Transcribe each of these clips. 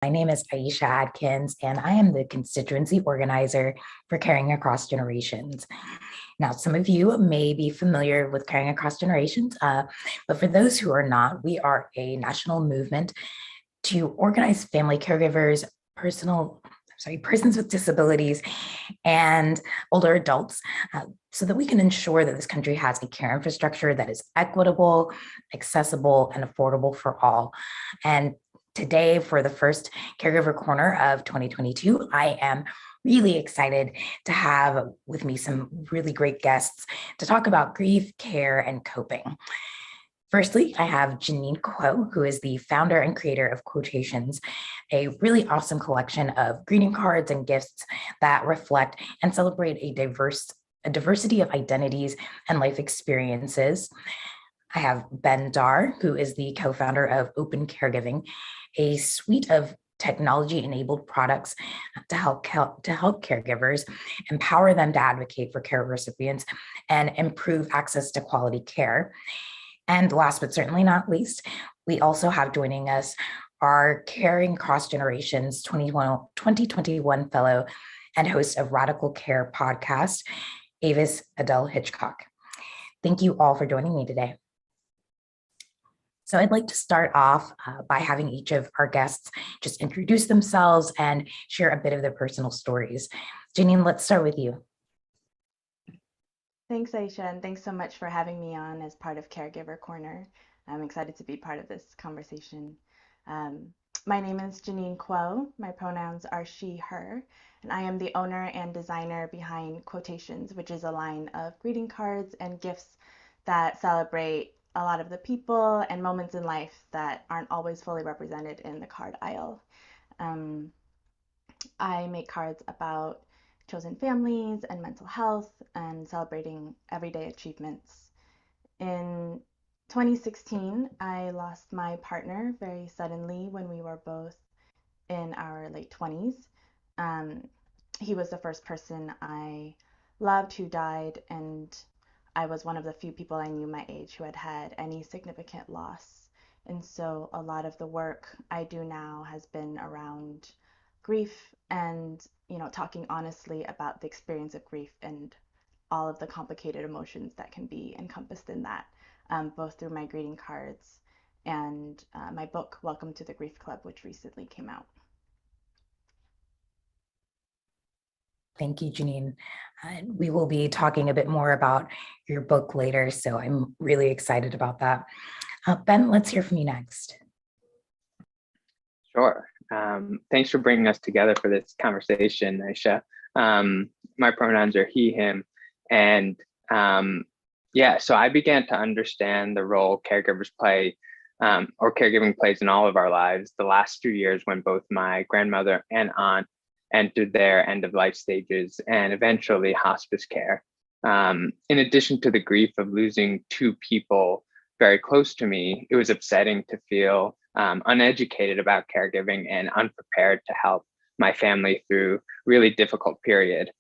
My name is Aisha Adkins, and I am the constituency organizer for Caring Across Generations. Now, some of you may be familiar with Caring Across Generations, but for those who are not, we are a national movement to organize family caregivers, persons with disabilities, and older adults, so that we can ensure that this country has a care infrastructure that is equitable, accessible, and affordable for all. And today, for the first Caregiver Corner of 2022, I am really excited to have with me some really great guests to talk about grief, care, and coping. Firstly, I have Janine Kwoh, who is the founder and creator of Quotations, a really awesome collection of greeting cards and gifts that reflect and celebrate a diversity of identities and life experiences. I have Darr, who is the co-founder of Open Caregiving, a suite of technology-enabled products to help caregivers empower them to advocate for care recipients and improve access to quality care. And last but certainly not least, we also have joining us our Caring Across Generations 2021 fellow and host of Radical Care podcast, Avis Adele Hitchcock. Thank you all for joining me today. So I'd like to start off by having each of our guests just introduce themselves and share a bit of their personal stories. Janine, let's start with you. Thanks, Aisha, and thanks so much for having me on as part of Caregiver Corner. I'm excited to be part of this conversation. My name is Janine Kwoh. My pronouns are she, her, and I am the owner and designer behind Quotations, which is a line of greeting cards and gifts that celebrate a lot of the people and moments in life that aren't always fully represented in the card aisle. I make cards about chosen families and mental health and celebrating everyday achievements. In 2016, I lost my partner very suddenly when we were both in our late 20s. He was the first person I loved who died, and I was one of the few people I knew my age who had had any significant loss. And so a lot of the work I do now has been around grief and, talking honestly about the experience of grief and all of the complicated emotions that can be encompassed in that, both through my greeting cards and my book, Welcome to the Grief Club, which recently came out. Thank you, Janine. We will be talking a bit more about your book later, so I'm really excited about that. Ben, let's hear from you next. Sure. Thanks for bringing us together for this conversation, Aisha. My pronouns are he, him, and so I began to understand the role caregivers play or caregiving plays in all of our lives the last few years when both my grandmother and aunt entered their end of life stages and eventually hospice care. In addition to the grief of losing two people very close to me, it was upsetting to feel uneducated about caregiving and unprepared to help my family through really difficult period.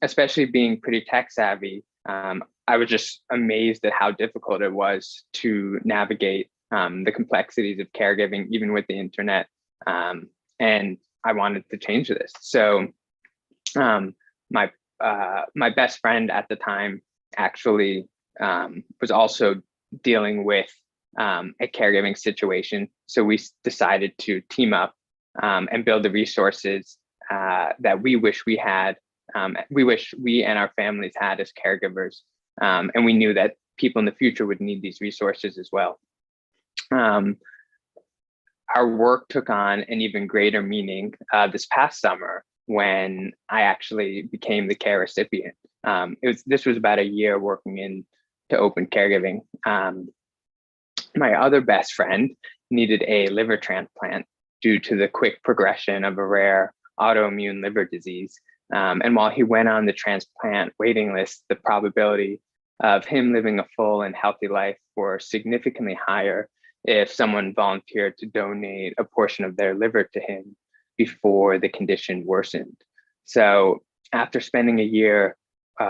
Especially being pretty tech savvy, I was just amazed at how difficult it was to navigate the complexities of caregiving, even with the internet. And I wanted to change this. So my best friend at the time actually was also dealing with a caregiving situation. So we decided to team up and build the resources that we wish we had, we wish we and our families had as caregivers. And we knew that people in the future would need these resources as well. Our work took on an even greater meaning this past summer when I actually became the care recipient. This was about a year working into Open Caregiving. My other best friend needed a liver transplant due to the quick progression of a rare autoimmune liver disease. And while he went on the transplant waiting list, the probability of him living a full and healthy life were significantly higher if someone volunteered to donate a portion of their liver to him before the condition worsened. So after spending a year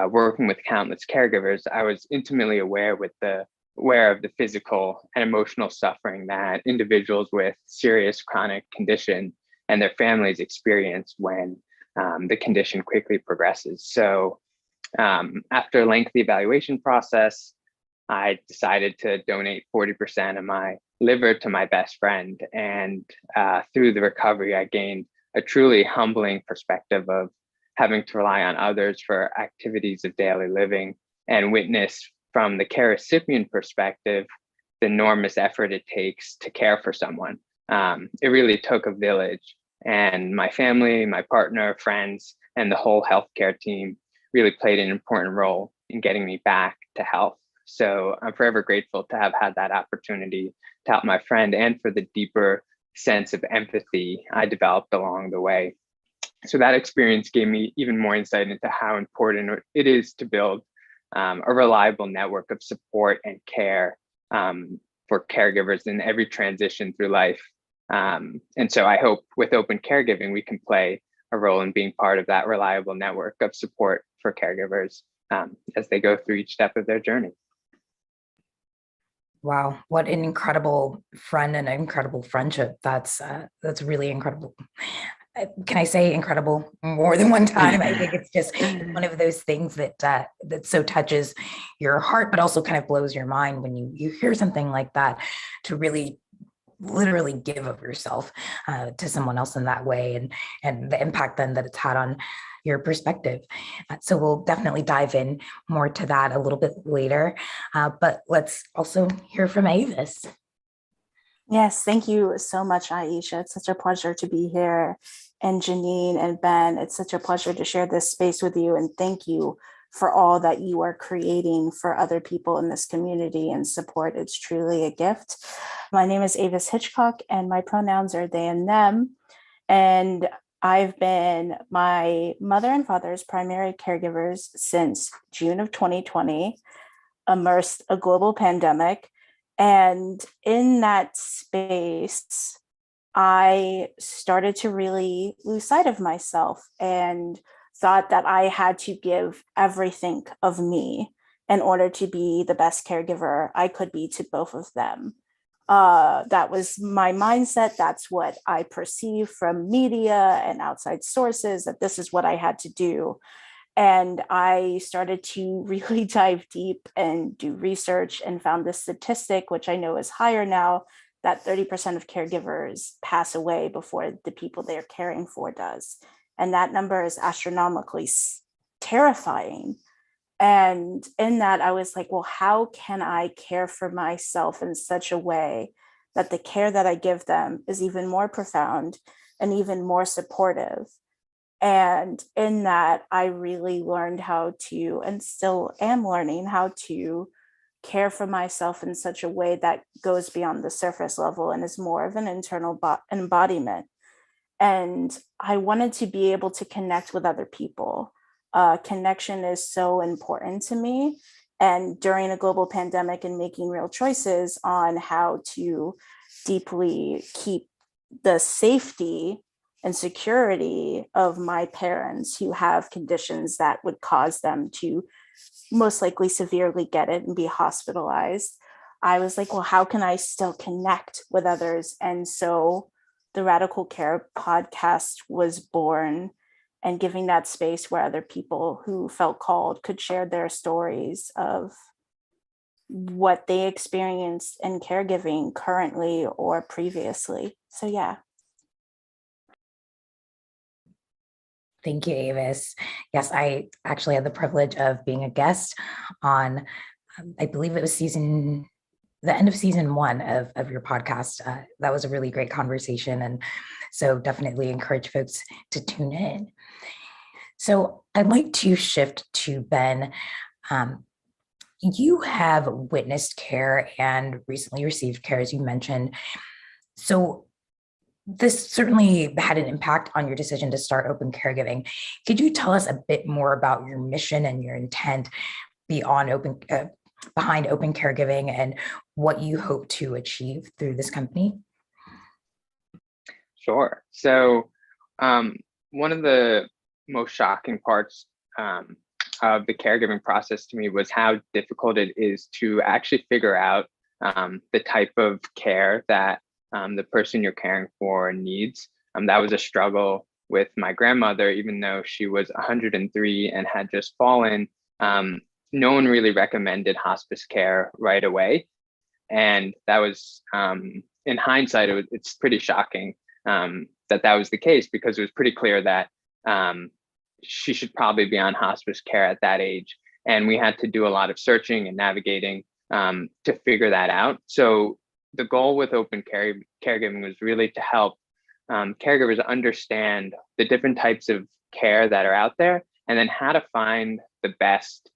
working with countless caregivers, I was intimately aware of the physical and emotional suffering that individuals with serious chronic condition and their families experience when the condition quickly progresses. So after a lengthy evaluation process, I decided to donate 40% of my liver to my best friend. And through the recovery, I gained a truly humbling perspective of having to rely on others for activities of daily living, and witness from the care recipient perspective the enormous effort it takes to care for someone. It really took a village, and my family, my partner, friends, and the whole healthcare team really played an important role in getting me back to health. So I'm forever grateful to have had that opportunity to help my friend, and for the deeper sense of empathy I developed along the way. So that experience gave me even more insight into how important it is to build a reliable network of support and care for caregivers in every transition through life. And so I hope with Open Caregiving, we can play a role in being part of that reliable network of support for caregivers as they go through each step of their journey. Wow, what an incredible friend and an incredible friendship. That's really incredible. Can I say incredible more than one time? I think it's just one of those things that that so touches your heart, but also kind of blows your mind when you hear something like that, to really literally give of yourself to someone else in that way, and the impact then that it's had on your perspective. So we'll definitely dive in more to that a little bit later, but let's also hear from Avis. Yes, thank you so much, Aisha. It's such a pleasure to be here. And Janine and Ben, it's such a pleasure to share this space with you. And thank you for all that you are creating for other people in this community and support. It's truly a gift. My name is Avis Hitchcock, and my pronouns are they and them. And I've been my mother and father's primary caregivers since June of 2020, immersed a global pandemic. And in that space, I started to really lose sight of myself and thought that I had to give everything of me in order to be the best caregiver I could be to both of them. That was my mindset. That's what I perceived from media and outside sources, that this is what I had to do. And I started to really dive deep and do research, and found this statistic, which I know is higher now, that 30% of caregivers pass away before the people they're caring for does. And that number is astronomically terrifying. And in that, I was like, well, how can I care for myself in such a way that the care that I give them is even more profound and even more supportive? And in that, I really learned how to, and still am learning how to, care for myself in such a way that goes beyond the surface level and is more of an internal embodiment. And I wanted to be able to connect with other people. Connection is so important to me. And during a global pandemic and making real choices on how to deeply keep the safety and security of my parents who have conditions that would cause them to most likely severely get it and be hospitalized, I was like, well, how can I still connect with others? And so the Radical Care podcast was born, and giving that space where other people who felt called could share their stories of what they experienced in caregiving currently or previously. So yeah. Thank you, Avis. Yes, I actually had the privilege of being a guest on, I believe it was the end of season 1 of your podcast. That was a really great conversation. And so definitely encourage folks to tune in. So I'd like to shift to Ben. You have witnessed care and recently received care, as you mentioned. So this certainly had an impact on your decision to start Open Caregiving. Could you tell us a bit more about your mission and your intent behind Open Caregiving, and what you hope to achieve through this company? Sure. So one of the most shocking parts of the caregiving process to me was how difficult it is to actually figure out the type of care that the person you're caring for needs. That was a struggle with my grandmother, even though she was 103 and had just fallen. No one really recommended hospice care right away. And that was, in hindsight, it's pretty shocking that was the case, because it was pretty clear that she should probably be on hospice care at that age. And we had to do a lot of searching and navigating to figure that out. So the goal with Open Caregiving was really to help caregivers understand the different types of care that are out there, and then how to find the best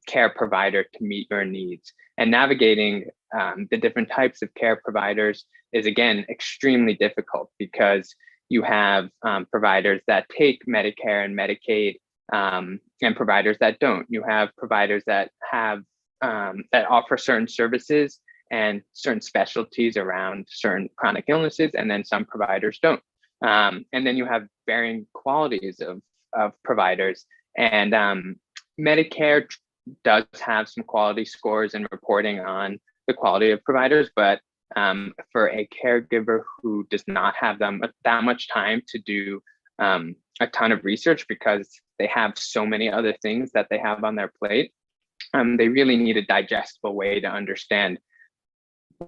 care provider to meet your needs. And navigating the different types of care providers is, again, extremely difficult, because you have providers that take Medicare and Medicaid, and providers that don't. You have providers that have that offer certain services and certain specialties around certain chronic illnesses, and then some providers don't. And then you have varying qualities of providers. And Medicare does have some quality scores and reporting on the quality of providers, but for a caregiver who does not have that much time to do a ton of research, because they have so many other things that they have on their plate, they really need a digestible way to understand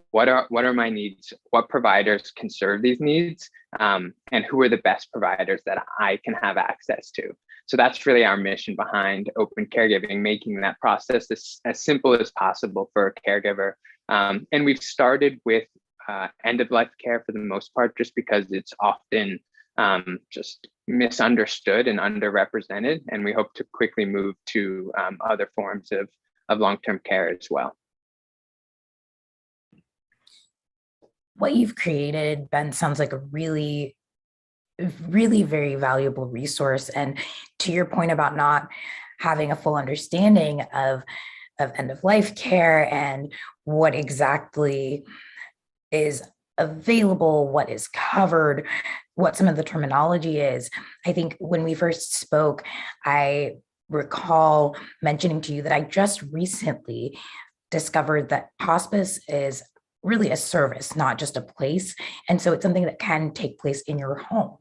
what are my needs, what providers can serve these needs, and who are the best providers that I can have access to. So that's really our mission behind Open Caregiving, making that process as simple as possible for a caregiver. And we've started with end-of-life care for the most part, just because it's often just misunderstood and underrepresented. And we hope to quickly move to other forms of long-term care as well. What you've created, Ben, sounds like a really very valuable resource. And to your point about not having a full understanding of end-of-life care and what exactly is available, what is covered, what some of the terminology is. I think when we first spoke, I recall mentioning to you that I just recently discovered that hospice is really a service, not just a place. And so it's something that can take place in your home.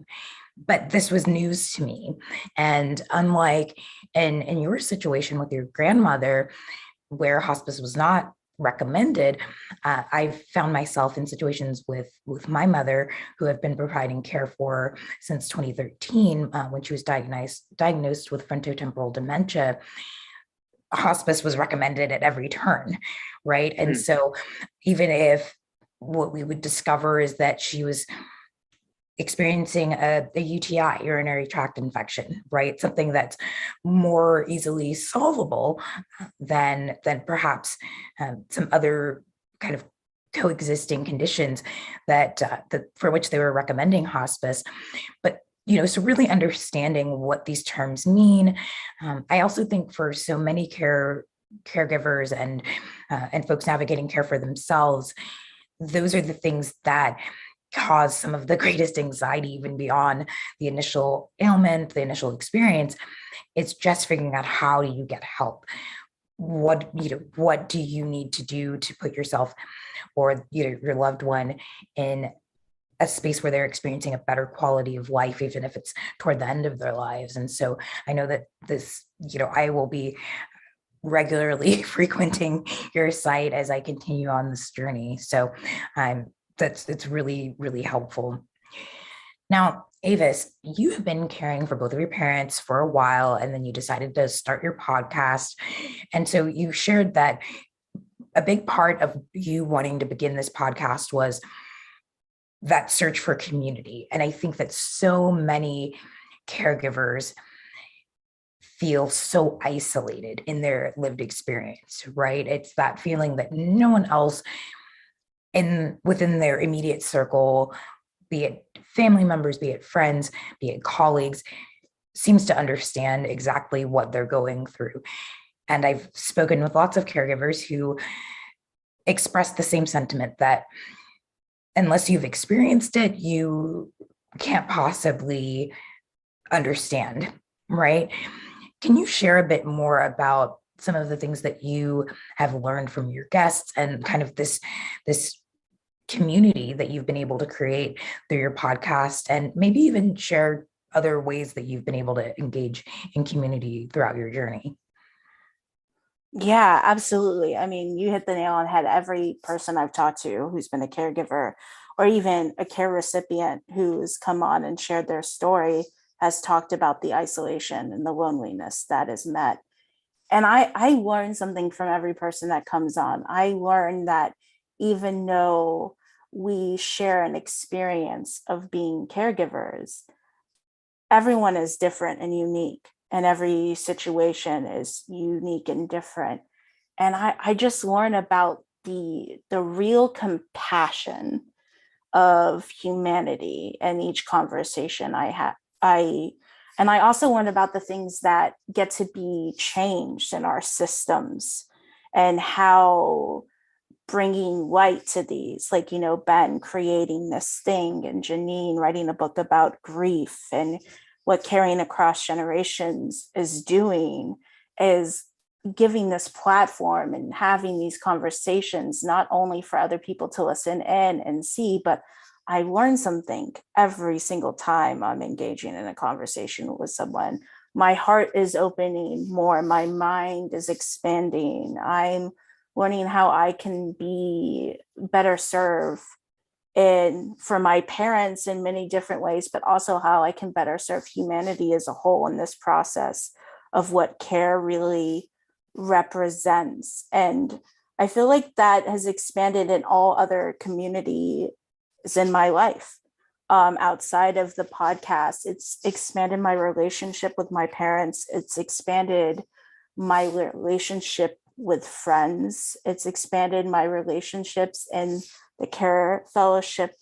But this was news to me. And unlike in your situation with your grandmother, where hospice was not recommended, I found myself in situations with my mother, who have been providing care for since 2013, when she was diagnosed with frontotemporal dementia. Hospice was recommended at every turn, right? And so even if what we would discover is that she was experiencing a UTI, urinary tract infection, right? Something that's more easily solvable than perhaps some other kind of coexisting conditions that for which they were recommending hospice. But so really understanding what these terms mean. I also think for so many caregivers and folks navigating care for themselves, those are the things that cause some of the greatest anxiety, even beyond the initial ailment, the initial experience. It's just figuring out, how do you get help? What do you need to do to put yourself or your loved one in a space where they're experiencing a better quality of life, even if it's toward the end of their lives. And so I know that this, I will be regularly frequenting your site as I continue on this journey. So it's really, really helpful. Now, Avis, you have been caring for both of your parents for a while, and then you decided to start your podcast. And so you shared that a big part of you wanting to begin this podcast was that search for community. And I think that so many caregivers feel so isolated in their lived experience, right? It's that feeling that no one else within their immediate circle, be it family members, be it friends, be it colleagues, seems to understand exactly what they're going through. And I've spoken with lots of caregivers who express the same sentiment, that unless you've experienced it, you can't possibly understand, right? Can you share a bit more about some of the things that you have learned from your guests and kind of this community that you've been able to create through your podcast, and maybe even share other ways that you've been able to engage in community throughout your journey. Yeah, absolutely. I mean, you hit the nail on the head. Every person I've talked to who's been a caregiver or even a care recipient who's come on and shared their story has talked about the isolation and the loneliness that is met. And I learned something from every person that comes on. I learned that even though we share an experience of being caregivers, everyone is different and unique, and every situation is unique and different. And I just learned about the real compassion of humanity in each conversation I had. I also learned about the things that get to be changed in our systems and how bringing light to these, like, Ben creating this thing and Janine writing a book about grief, and what Carrying Across Generations is doing is giving this platform and having these conversations, not only for other people to listen in and see, but I learn something every single time I'm engaging in a conversation with someone. My heart is opening more, my mind is expanding. I'm learning how I can be better served and for my parents in many different ways, but also how I can better serve humanity as a whole in this process of what care really represents. And I feel like that has expanded in all other communities in my life. Outside of the podcast, it's expanded my relationship with my parents. It's expanded my relationship with friends. It's expanded my relationships in the care fellowship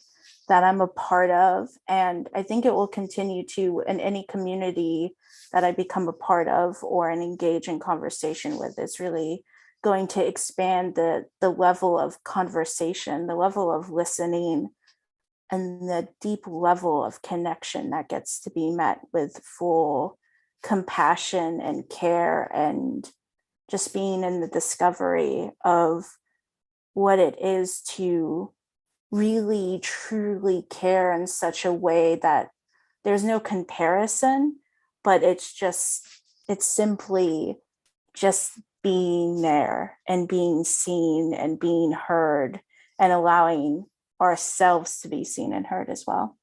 that I'm a part of. And I think it will continue to in any community that I become a part of or an engage in conversation with. It's really going to expand the level of conversation, the level of listening, and the deep level of connection that gets to be met with full compassion and care, and just being in the discovery of what it is to really truly care in such a way that there's no comparison, but it's simply just being there and being seen and being heard and allowing ourselves to be seen and heard as well.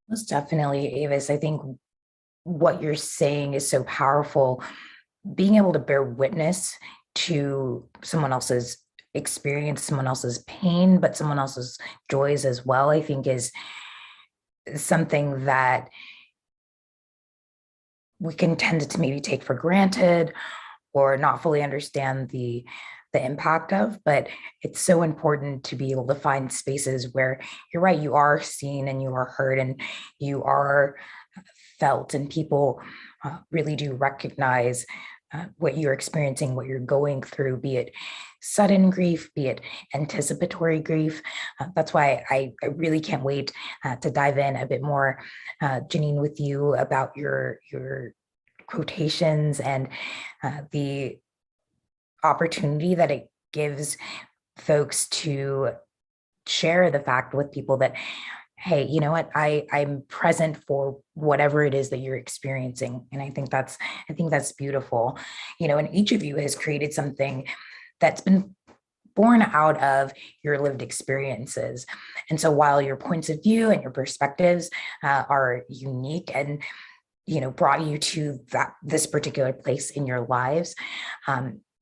Most definitely, Avis. I think what you're saying is so powerful. Being able to bear witness to someone else's experience, someone else's pain, but someone else's joys as well, I think is something that we can tend to maybe take for granted or not fully understand the impact of, but it's so important to be able to find spaces where you're right, you are seen and you are heard and you are felt, and people really do recognize what you're experiencing, what you're going through, be it sudden grief, be it anticipatory grief. That's why I really can't wait to dive in a bit more, Janine, with you about your quotations and the opportunity that it gives folks to share the fact with people that, hey, you know what, I'm present for whatever it is that you're experiencing. And I think that's beautiful. And each of you has created something that's been born out of your lived experiences. And so while your points of view and your perspectives are unique and brought you to this particular place in your lives,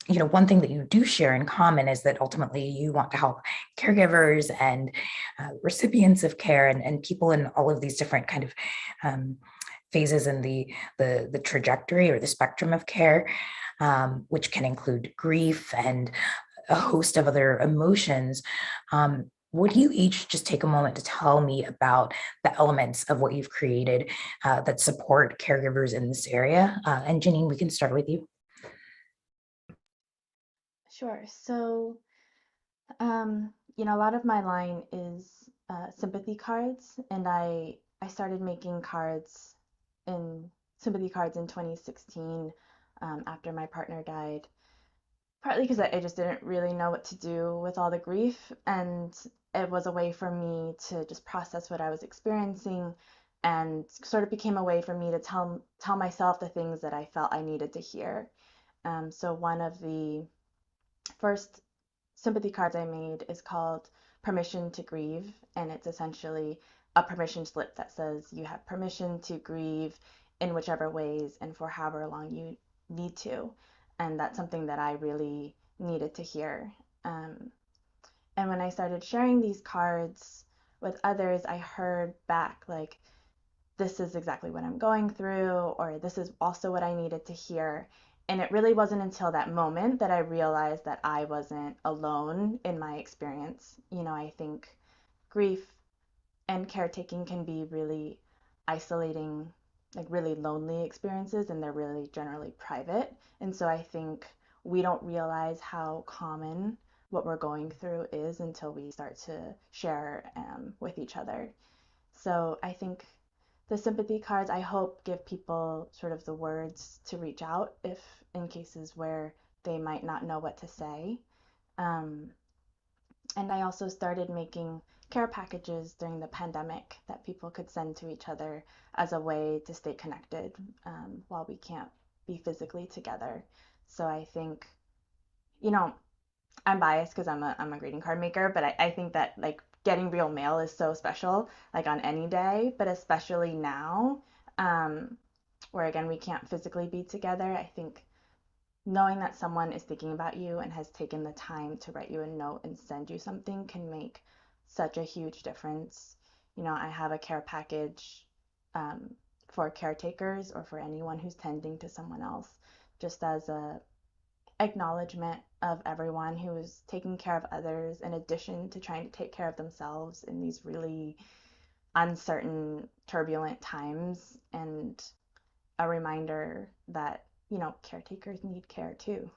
one thing that you do share in common is that ultimately you want to help caregivers and recipients of care and people in all of these different kind of phases in the trajectory or the spectrum of care, which can include grief and a host of other emotions. Would you each just take a moment to tell me about the elements of what you've created that support caregivers in this area? And Janine, we can start with you. Sure. So, a lot of my line is sympathy cards, and I started making sympathy cards in 2016 after my partner died. partly because I just didn't really know what to do with all the grief, and it was a way for me to just process what I was experiencing, and sort of became a way for me to tell myself the things that I felt I needed to hear. So one of the first sympathy cards I made is called Permission to Grieve, and it's essentially a permission slip that says you have permission to grieve in whichever ways and for however long you need to. And that's something that I really needed to hear. Um, and when I started sharing these cards with others, I heard back like, this is exactly what I'm going through, or this is also what I needed to hear. And it really wasn't until that moment that I realized that I wasn't alone in my experience. You know, I think grief and caretaking can be really isolating, like really lonely experiences, and they're really generally private. And so I think we don't realize how common what we're going through is until we start to share with each other. So I think the sympathy cards, I hope, give people sort of the words to reach out if in cases where they might not know what to say. Um, and I also started making care packages during the pandemic that people could send to each other as a way to stay connected while we can't be physically together. So I think, you know, I'm biased because I'm a greeting card maker, but I think that like getting real mail is so special, like on any day, but especially now, um, where again we can't physically be together. I think knowing that someone is thinking about you and has taken the time to write you a note and send you something can make such a huge difference. You know, I have a care package um, for caretakers or for anyone who's tending to someone else, just as a acknowledgement of everyone who is taking care of others in addition to trying to take care of themselves in these really uncertain, turbulent times, and a reminder that, you know, caretakers need care too.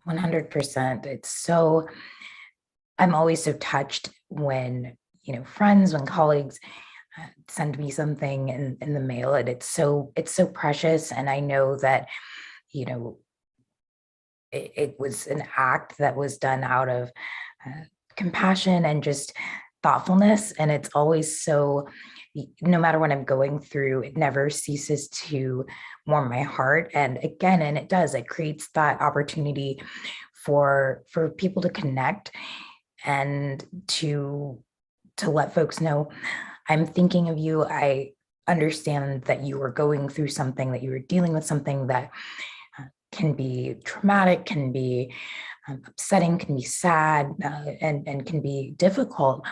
100%. I'm always so touched when, friends, when colleagues send me something in the mail, and it's so precious. And I know that, you know, it was an act that was done out of compassion and just thoughtfulness. And it's always so, no matter what I'm going through, it never ceases to warm my heart. And again, and it creates that opportunity for people to connect and to let folks know, I'm thinking of you. I understand that you were going through something, that you were dealing with something that can be traumatic, can be upsetting, can be sad, and can be difficult,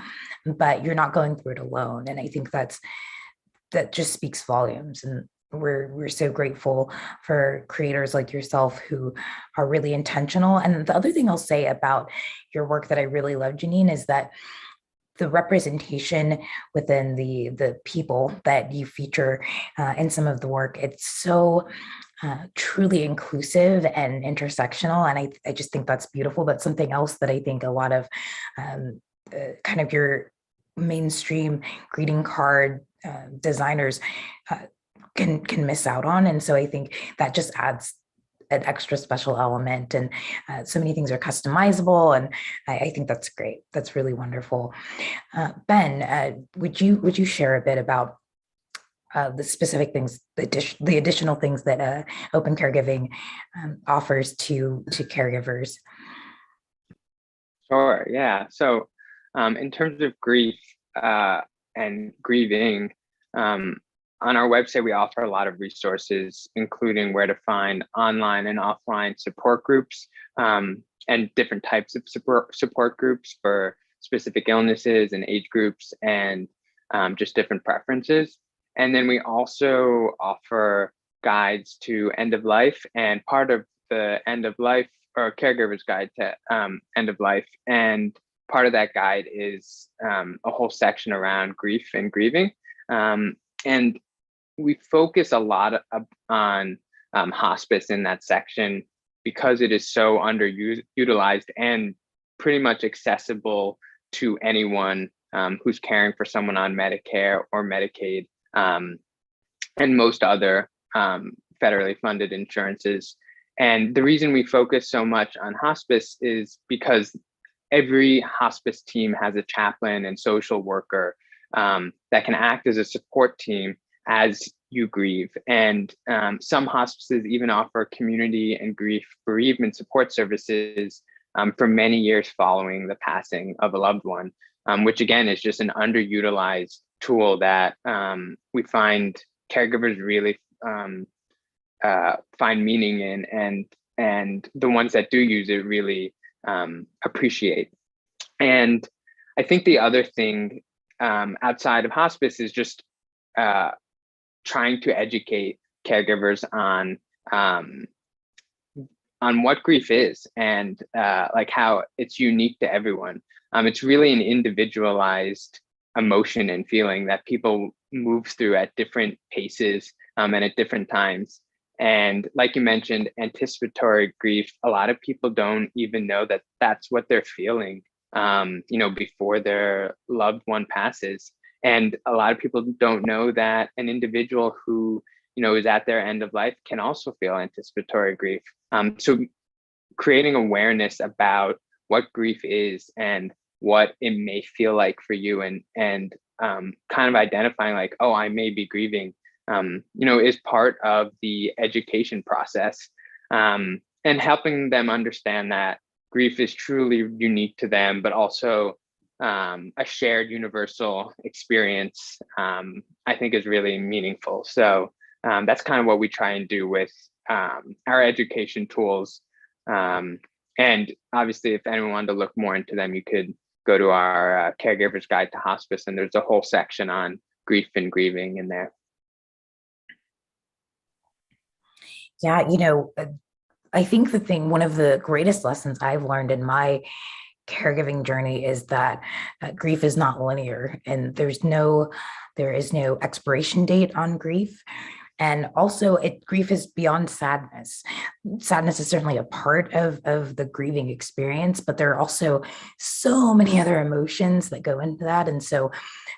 but you're not going through it alone. And I think that just speaks volumes. And we're so grateful for creators like yourself who are really intentional. And the other thing I'll say about your work that I really love, Janine, is that the representation within the people that you feature in some of the work, it's so truly inclusive and intersectional. And I just think that's beautiful. That's something else that I think a lot of kind of your mainstream greeting card designers can miss out on. And so I think that just adds an extra special element, and so many things are customizable, and I think that's great. That's really wonderful. Ben, would you share a bit about the specific things, the additional things that Open Caregiving offers to caregivers? Sure. Yeah. So, in terms of grief and grieving, on our website, we offer a lot of resources, including where to find online and offline support groups, and different types of support groups for specific illnesses and age groups, and just different preferences. And then we also offer guides to end of life, and part of the end of life, or caregiver's guide to end of life. And part of that guide is a whole section around grief and grieving. And we focus a lot on hospice in that section because it is so underutilized and pretty much accessible to anyone who's caring for someone on Medicare or Medicaid, and most other federally funded insurances. And the reason we focus so much on hospice is because every hospice team has a chaplain and social worker that can act as a support team as you grieve. And some hospices even offer community and grief bereavement support services for many years following the passing of a loved one, which again is just an underutilized tool that we find caregivers really find meaning in, and the ones that do use it really appreciate. And I think the other thing outside of hospice is just trying to educate caregivers on what grief is and like how it's unique to everyone. It's really an individualized emotion and feeling that people move through at different paces and at different times. And like you mentioned, anticipatory grief, a lot of people don't even know that that's what they're feeling, before their loved one passes. And a lot of people don't know that an individual who, is at their end of life can also feel anticipatory grief. So creating awareness about what grief is and what it may feel like for you, and kind of identifying like, oh, I may be grieving, is part of the education process, and helping them understand that grief is truly unique to them, but also a shared universal experience, I think is really meaningful. So that's kind of what we try and do with our education tools. And obviously, if anyone wanted to look more into them, you could go to our Caregiver's Guide to Hospice, and there's a whole section on grief and grieving in there. Yeah, I think one of the greatest lessons I've learned in my caregiving journey is that grief is not linear, and there is no expiration date on grief. And also grief is beyond sadness. Sadness is certainly a part of the grieving experience, but there are also so many other emotions that go into that. And so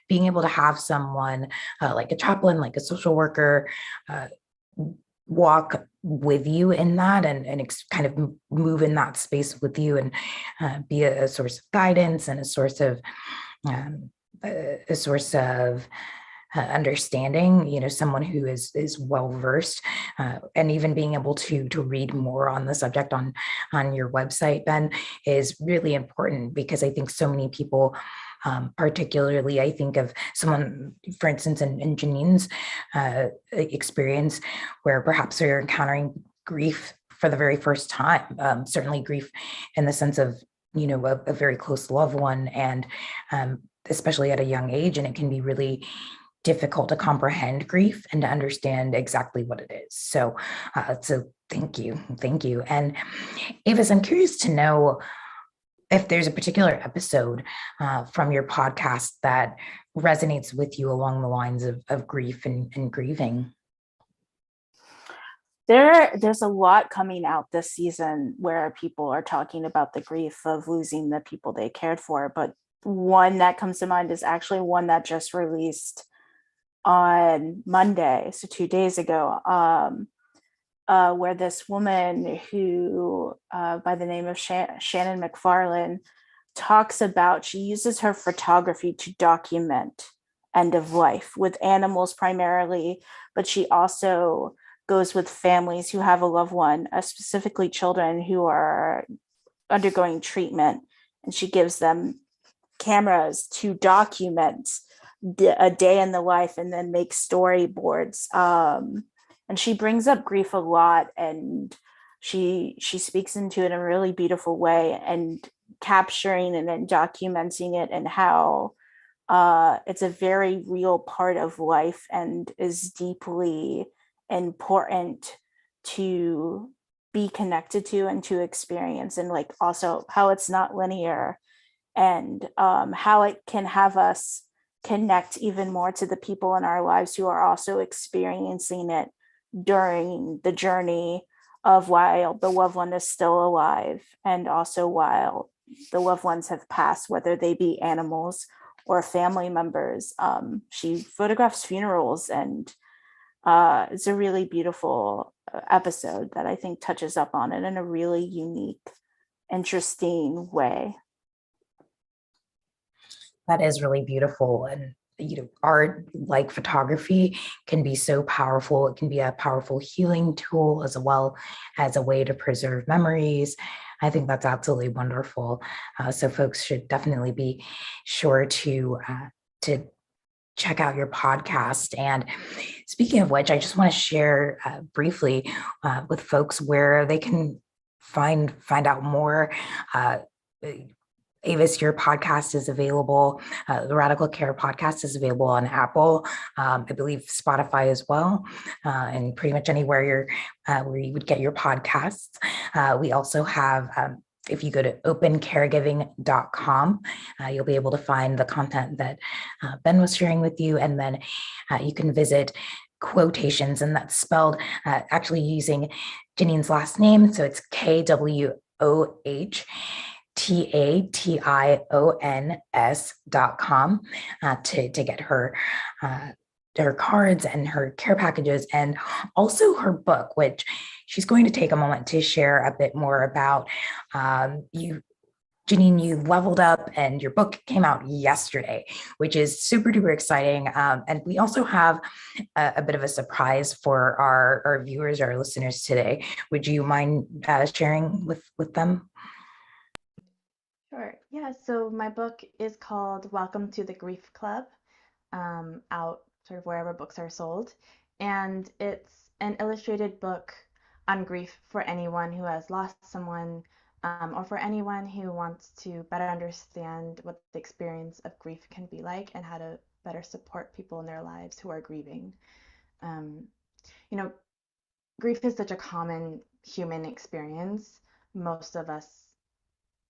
being able to have someone like a chaplain, like a social worker, walk with you in that and kind of move in that space with you, and be a source of guidance and a source of understanding, someone who is well versed, and even being able to read more on the subject on your website, Ben, is really important, because I think so many people, particularly I think of someone, for instance, in Janine's experience, where perhaps they're encountering grief for the very first time, certainly grief in the sense of, a very close loved one, and especially at a young age, and it can be really difficult to comprehend grief and to understand exactly what it is. So thank you. And Avis, I'm curious to know if there's a particular episode from your podcast that resonates with you along the lines of grief and grieving. There's a lot coming out this season where people are talking about the grief of losing the people they cared for, but one that comes to mind is actually one that just released on Monday, so 2 days ago, where this woman who, by the name of Shannon Mcfarlane, talks about, she uses her photography to document end of life with animals primarily, but she also goes with families who have a loved one, specifically children who are undergoing treatment, and she gives them cameras to document a day in the life and then make storyboards. And she brings up grief a lot, and she speaks into it in a really beautiful way, and capturing and then documenting it, and how it's a very real part of life and is deeply important to be connected to and to experience, and like also how it's not linear, and how it can have us connect even more to the people in our lives who are also experiencing it during the journey of while the loved one is still alive, and also while the loved ones have passed, whether they be animals or family members. She photographs funerals and It's a really beautiful episode that I think touches up on it in a really unique, interesting way. That is really beautiful. And art, like photography, can be so powerful. It can be a powerful healing tool as well as a way to preserve memories. I think that's absolutely wonderful. So folks should definitely be sure to check out your podcast. And speaking of which, I just want to share briefly with folks where they can find out more. Avis, your podcast is available. The Radical Care podcast is available on Apple, I believe Spotify as well, and pretty much anywhere where you would get your podcasts. We also have, if you go to opencaregiving.com, you'll be able to find the content that Ben was sharing with you, and then you can visit Quotations, and that's spelled actually using Janine's last name, so it's KWOH TATIONS.com to get her cards and her care packages, and also her book, which she's going to take a moment to share a bit more about. Janine, you leveled up and your book came out yesterday, which is super duper exciting. And we also have a bit of a surprise for our viewers, our listeners today. Would you mind sharing with them? Sure. Yeah, so my book is called Welcome to the Grief Club, out sort of wherever books are sold. And it's an illustrated book on grief for anyone who has lost someone, or for anyone who wants to better understand what the experience of grief can be like and how to better support people in their lives who are grieving. Grief is such a common human experience. Most of us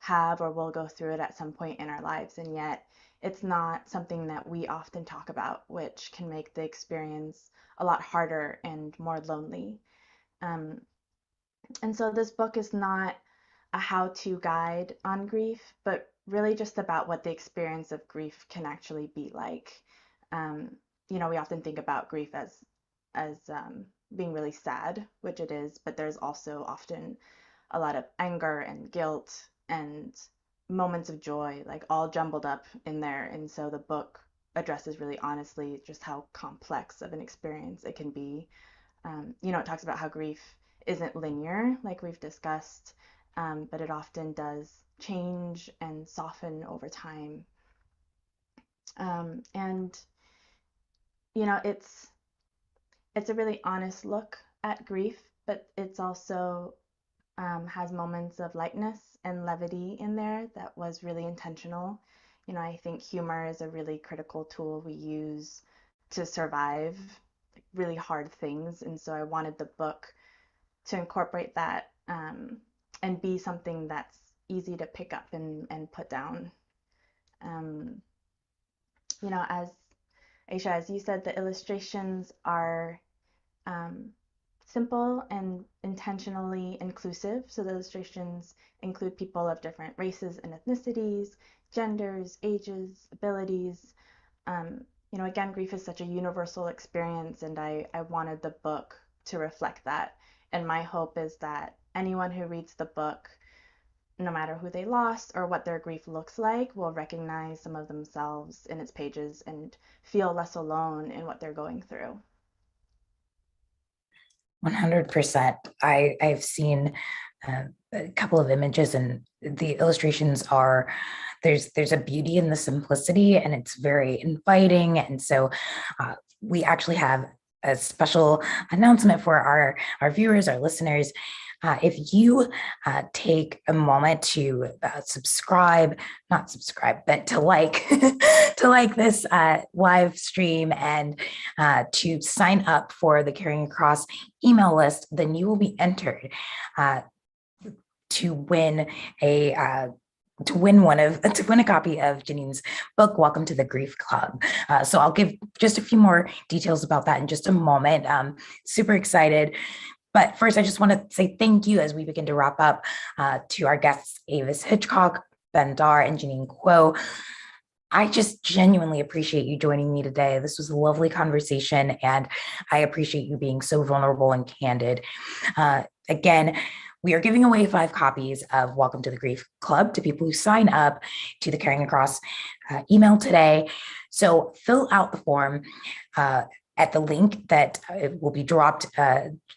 have or will go through it at some point in our lives, and yet it's not something that we often talk about, which can make the experience a lot harder and more lonely. And so this book is not a how-to guide on grief, but really just about what the experience of grief can actually be like. We often think about grief as being really sad, which it is, but there's also often a lot of anger and guilt and moments of joy, like all jumbled up in there. And so the book addresses really honestly just how complex of an experience it can be. It talks about how grief isn't linear, like we've discussed, but it often does change and soften over time. And it's a really honest look at grief, but it's also has moments of lightness and levity in there that was really intentional. I think humor is a really critical tool we use to survive really hard things, and so I wanted the book to incorporate that, and be something that's easy to pick up and put down. As Aisha, as you said, the illustrations are simple and intentionally inclusive. So the illustrations include people of different races and ethnicities, genders, ages, abilities. Again, grief is such a universal experience, and I wanted the book to reflect that. And my hope is that anyone who reads the book, no matter who they lost or what their grief looks like, will recognize some of themselves in its pages and feel less alone in what they're going through. 100%. I've seen a couple of images, and the illustrations are, there's a beauty in the simplicity, and it's very inviting. And so we actually have a special announcement for our viewers, our listeners. If you take a moment to not subscribe, but to like to like this live stream and to sign up for the Caring Across email list, then you will be entered to win a copy of Janine's book, Welcome to the Grief Club. So I'll give just a few more details about that in just a moment. Super excited. But first, I just want to say thank you as we begin to wrap up to our guests, Avis Hitchcock, Ben Darr, and Janine Kwoh. I just genuinely appreciate you joining me today. This was a lovely conversation, and I appreciate you being so vulnerable and candid. Again, we are giving away 5 copies of Welcome to the Grief Club to people who sign up to the Caring Across email today. So fill out the form at the link that will be dropped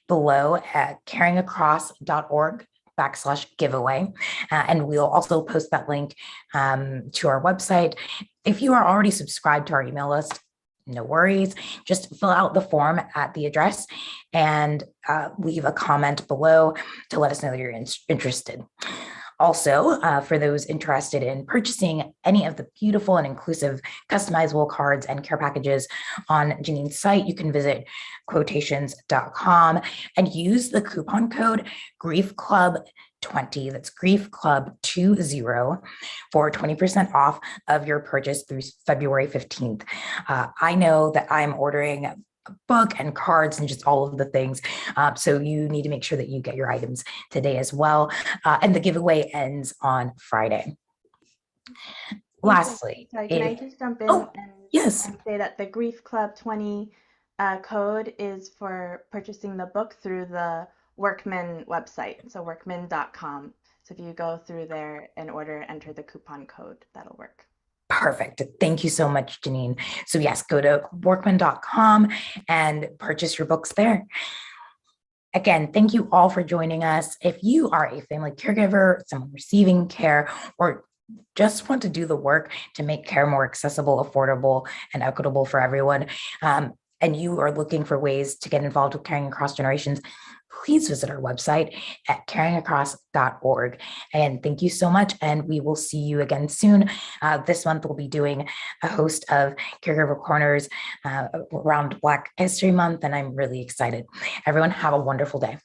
below at caringacross.org/giveaway. And we'll also post that link to our website. If you are already subscribed to our email list, no worries. Just fill out the form at the address and leave a comment below to let us know that you're interested. Also, for those interested in purchasing any of the beautiful and inclusive customizable cards and care packages on Janine's site, you can visit quotations.com and use the coupon code GriefClub20, that's GriefClub20, for 20% off of your purchase through February 15th. I know that I'm ordering a book and cards and just all of the things. So you need to make sure that you get your items today as well. And the giveaway ends on Friday. Lastly, sorry, can I just jump in yes. and say that the Grief Club 20 code is for purchasing the book through the Workman website, so workman.com. So if you go through there and enter the coupon code, that'll work. Perfect. Thank you so much, Janine. So yes, go to workman.com and purchase your books there. Again, thank you all for joining us. If you are a family caregiver, someone receiving care, or just want to do the work to make care more accessible, affordable, and equitable for everyone, and you are looking for ways to get involved with Caring Across Generations, please visit our website at caringacross.org. And thank you so much. And we will see you again soon. This month, we'll be doing a host of Caregiver Corners around Black History Month, and I'm really excited. Everyone, have a wonderful day.